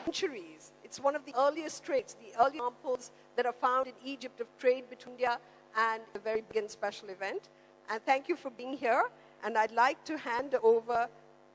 Centuries. It's one of the earliest trades, the early examples that are found in Egypt of trade between India and a very big and special event. And thank you for being here. And I'd like to hand over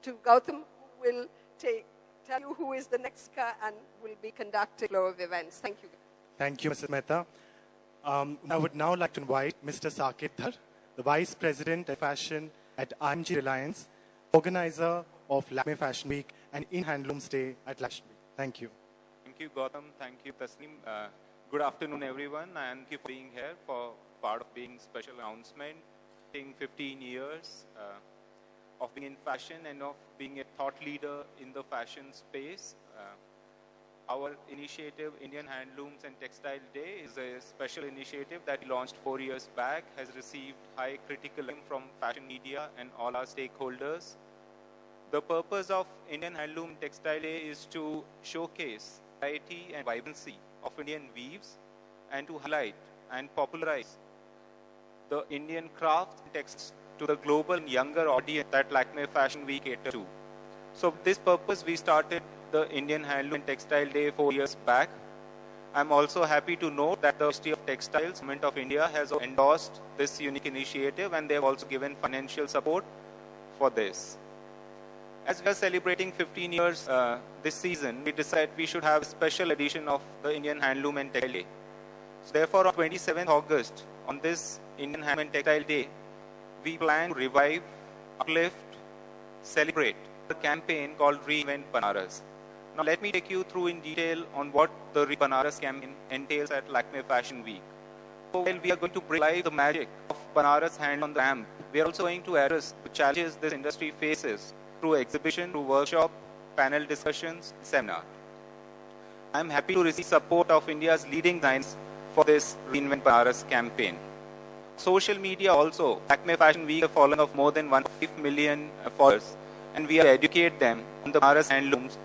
to Gautam, who will tell you who is the next speaker and will be conducting the flow of events. Thank you. Thank you, Mrs. Mehta. I would now like to invite Mr. Saket Dhar, the Vice President of Fashion at IMG Reliance, organizer of Lakme Fashion Week and In Handlooms Day at Lakme. Thank you. Thank you, Gautam. Thank you, Tasneem. Good afternoon, everyone, and thank you for being here for part of being special announcement. Being 15 years of being in fashion and of being a thought leader in the fashion space. Our initiative, Indian Handlooms and Textile Day, is a special initiative that we launched 4 years back, has received high critical acclaim from fashion media and all our stakeholders. The purpose of Indian Handloom and Textile Day is to showcase variety and vibrancy of Indian weaves and to highlight and popularize the Indian crafts and textiles to the global and younger audience that Lakme Fashion Week caters to. So for this purpose, we started the Indian Handloom and Textile Day 4 years back. I'm also happy to note that the Ministry of Textiles, Government of India, has endorsed this unique initiative and they have also given financial support for this. As we are celebrating 15 years this season, we decided we should have a special edition of the Indian Handloom and Textile Day. So therefore, on 27th August, on this Indian Handloom and Textile Day, we plan to revive, uplift, celebrate the campaign called Reinvent Banaras. Now let me take you through in detail on what the Reinvent Banaras campaign entails at Lakme Fashion Week. So while we are going to bring live the magic of Banaras hand on the ramp, we are also going to address the challenges this industry faces through exhibition, through workshop, panel discussions, seminar. I am happy to receive support of India's leading designers for this Reinvent Banaras campaign. Social media also, Lakme Fashion Week, a following of more than 1.5 million followers, and we educate them on the Banaras handlooms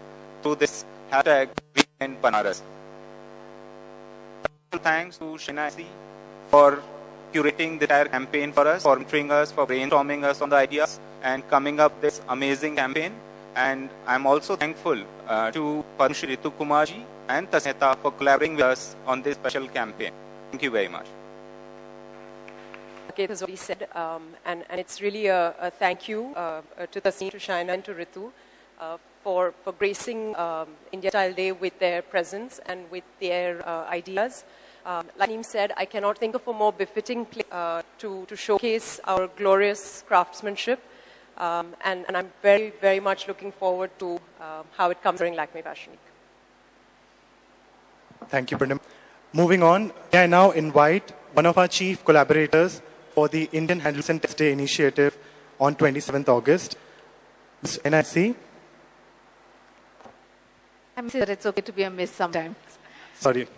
through this hashtag Reinvent Banaras. Thanks to Shaina for curating the entire campaign for us, for mentoring us, for brainstorming us on the ideas and coming up with this amazing campaign. And I'm also thankful to Ritu Kumarji and Tasneeta for collaborating with us on this special campaign. Thank you very much. Okay, that's what he said, and it's really a thank you to Tasneem, to Shaina, and to Ritu for gracing India Style Day with their presence and with their ideas. Like Tasneem said, I cannot think of a more befitting place to showcase our glorious craftsmanship, and I'm very, very much looking forward to how it comes during Lakme Fashion Week. Thank you, Pranam. Moving on, I now invite one of our chief collaborators for the Indian Handlooms and Textile Day initiative on 27th August. Ms. NIC. I'm sure that it's okay to be a miss sometimes. Sorry.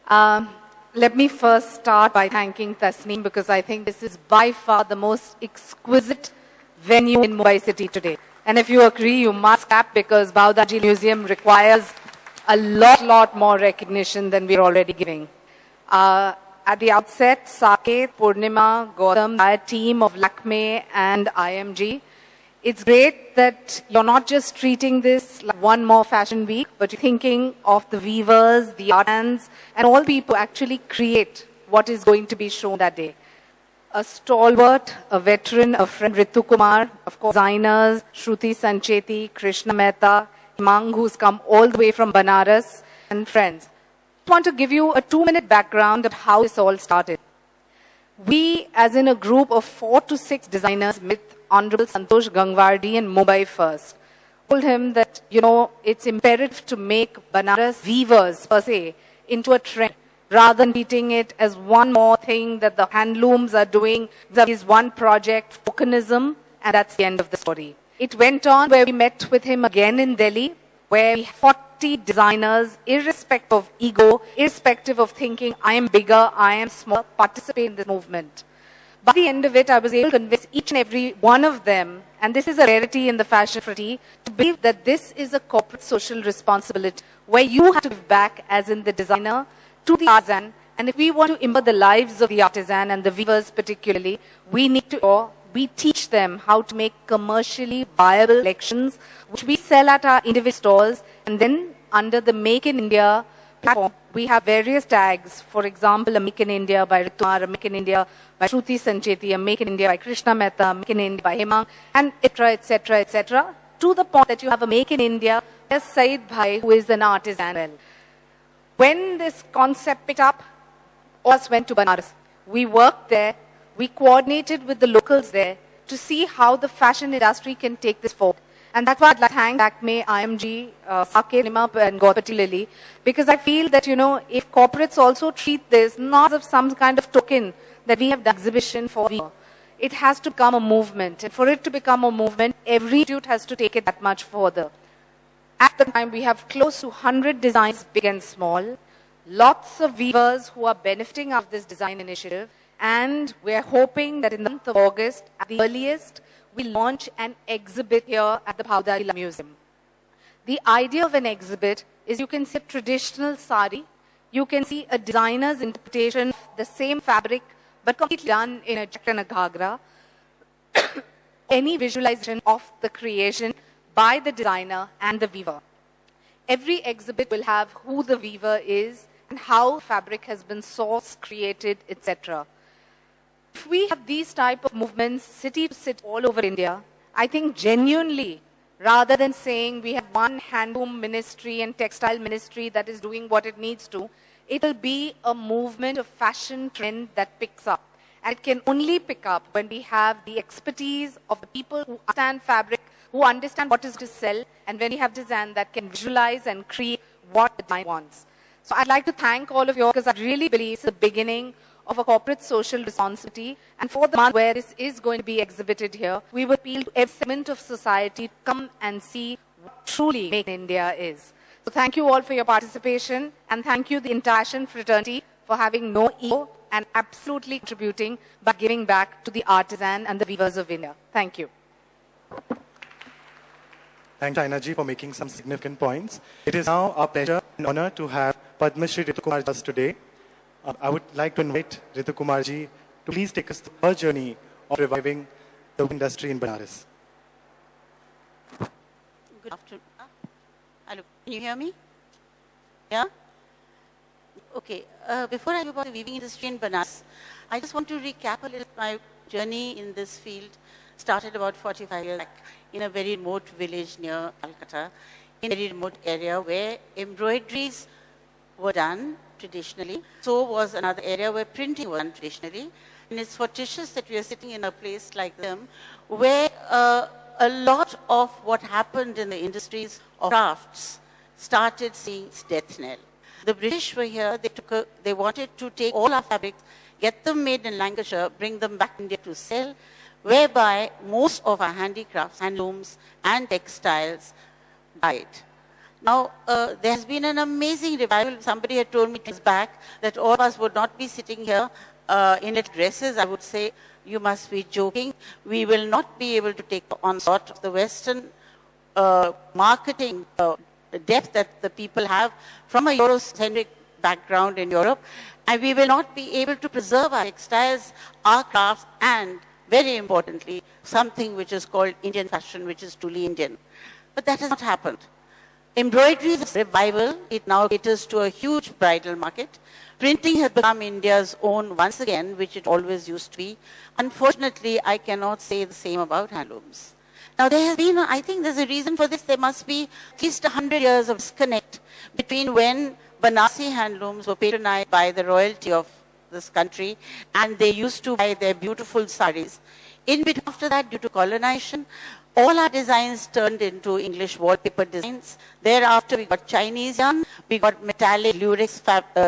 Let me first start by thanking Tasneem because I think this is by far the most exquisite venue in Mumbai city today. And if you agree, you must clap because Baudaji Museum requires a lot more recognition than we're already giving. At the outset, Saket, Purnima, Gautam, our team of Lakme and IMG, it's great that you're not just treating this like one more fashion week, but you're thinking of the weavers, the artisans, and all people who actually create what is going to be shown that day. A stalwart, a veteran, a friend, Ritu Kumar, of course, designers, Shruti Sancheti, Krishna Mehta, Himang, who's come all the way from Banaras, and friends. I want to give you a 2-minute background of how this all started. We, as in a group of 4 to 6 designers, met Honorable Santosh Gangwardi in Mumbai first. Told him that, it's imperative to make Banaras weavers, per se, into a trend, rather than treating it as one more thing that the handlooms are doing. There is one project, tokenism, and that's the end of the story. It went on where we met with him again in Delhi, where we 40 designers, irrespective of ego, irrespective of thinking, I am bigger, I am small, participate in this movement. By the end of it, I was able to convince each and every one of them, and this is a rarity in the fashion fraternity, to believe that this is a corporate social responsibility, where you have to give back, as in the designer, to the artisan, and if we want to improve the lives of the artisan and the weavers particularly, we need to we teach them how to make commercially viable collections, which we sell at our individual stores, and then under the Make in India platform, we have various tags. For example, a Make in India by Ritu, a Make in India by Shruti Sancheti, a Make in India by Krishna Mehta, a Make in India by Hemang, and etc., to the point that you have a Make in India by Said Bhai, who is an artisan. When this concept picked up, all of us went to Banaras. We worked there. We coordinated with the locals there to see how the fashion industry can take this forward. And that's why I'd like to thank Lakme, IMG, Saket, and God particularly, because I feel that, if corporates also treat this not as some kind of token that we have the exhibition for, it has to become a movement. And for it to become a movement, every institute has to take it that much further. At the time, we have close to 100 designs, big and small, lots of weavers who are benefiting of this design initiative. And we're hoping that in the month of August, at the earliest, we launch an exhibit here at the Bhavdari Museum. The idea of an exhibit is you can see a traditional sari, you can see a designer's interpretation of the same fabric, but completely done in a jacket and a ghagra. Any visualization of the creation by the designer and the weaver. Every exhibit will have who the weaver is and how fabric has been sourced, created, etc. If we have these type of movements, city to city all over India, I think genuinely, rather than saying we have one handloom ministry and textile ministry that is doing what it needs to, it will be a movement of fashion trend that picks up. And it can only pick up when we have the expertise of the people who understand fabric, who understand what is to sell, and when we have design that can visualize and create what the design wants. So I'd like to thank all of you because I really believe it's the beginning of a corporate social responsibility. And for the month where this is going to be exhibited here, we will appeal to every segment of society to come and see what truly Make in India is. So thank you all for your participation, and thank you the entire fashion fraternity for having no ego and absolutely contributing by giving back to the artisan and the weavers of India. Thank you. Thank you, Shaina ji, for making some significant points. It is now our pleasure and honor to have Padma Shri Ritu Kumar with us today. I would like to invite Ritu Kumar ji to please take us through her journey of reviving the industry in Banaras. Good afternoon. Hello, can you hear me? Yeah? Okay, before I go about the weaving industry in Banaras, I just want to recap a little my journey in this field. Started about 45 years back in a very remote village near Calcutta, in a very remote area where embroideries were done traditionally. So was another area where printing was done traditionally. And it's fortuitous that we are sitting in a place like them where a lot of what happened in the industries of crafts started seeing its death knell. The British were here, they wanted to take all our fabrics, get them made in Lancashire, bring them back to India to sell, whereby most of our handicrafts, handlooms and textiles died. Now, there has been an amazing revival. Somebody had told me years back that all of us would not be sitting here in dresses. I would say, you must be joking. We will not be able to take the onslaught of the Western marketing depth that the people have from a Eurocentric background in Europe. And we will not be able to preserve our textiles, our crafts, and very importantly, something which is called Indian fashion, which is truly Indian. But that has not happened. Embroidery is a revival. It now caters to a huge bridal market. Printing has become India's own once again, which it always used to be. Unfortunately, I cannot say the same about handlooms. Now, there has been, I think there's a reason for this. There must be at least 100 years of disconnect between when Banarsi handlooms were patronized by the royalty of this country, and they used to buy their beautiful saris. In between, after that, due to colonization, all our designs turned into English wallpaper designs. Thereafter, we got Chinese yarn, we got metallic lurex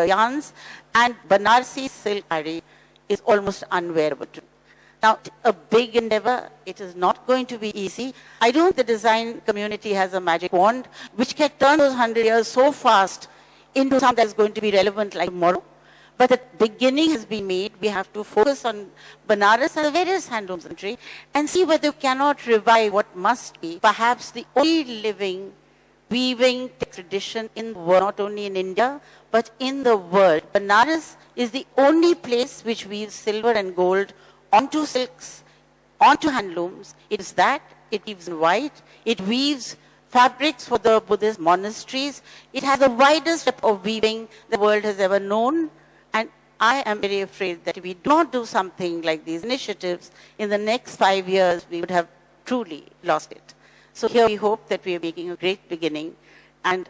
yarns, and Banarsi silk sari is almost unwearable today. Now, a big endeavor. It is not going to be easy. I don't think the design community has a magic wand which can turn those 100 years so fast into something that's going to be relevant like tomorrow. But the beginning has been made. We have to focus on Banaras and the various handlooms in the country and see whether we cannot revive what must be perhaps the only living weaving tradition in the world, not only in India, but in the world. Banaras is the only place which weaves silver and gold onto silks onto handlooms. It is that, it weaves in white, it weaves fabrics for the Buddhist monasteries. It has the widest depth of weaving the world has ever known. And I am very afraid that if we do not do something like these initiatives, in the next 5 years, we would have truly lost it. So here we hope that we are making a great beginning. And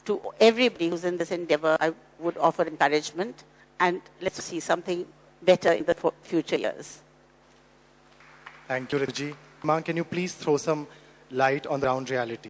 to everybody who's in this endeavor, I would offer encouragement. And let's see something better in the future years. Thank you, Rituji. Kumar, can you please throw some light on the ground reality?